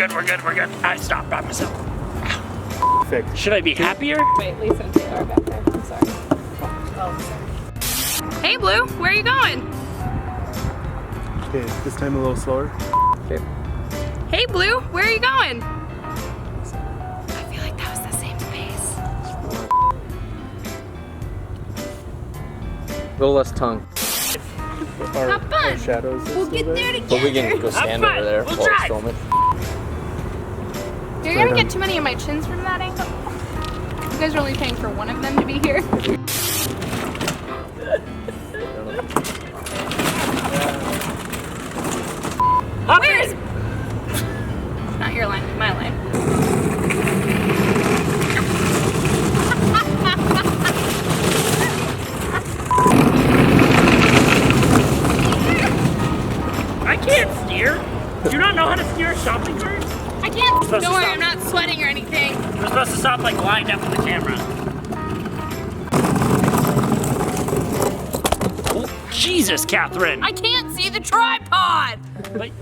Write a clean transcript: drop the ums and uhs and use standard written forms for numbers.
I stopped by myself. Fixed. Should I be happier? Wait, Lisa and Taylor are back there. I'm sorry. Oh, sorry. Hey, Blue, where are you going? Okay, this time a little slower. Okay. Hey, Blue, where are you going? I feel like that was the same pace. A little less tongue. Our fun. shadows are We'll still get there together. But we can go stand over there We'll while it's drive. filming. You're gonna get too many of my chins from that angle. You guys are only paying for one of them to be here. Where's? Not your line, my line. I can't steer. Do you not know how to steer a shopping cart? I can't. Supposed to Don't worry, stop. I'm not sweating or anything. We're supposed to stop like lined up with the camera. Oh, Jesus, Catherine. I can't see the tripod. But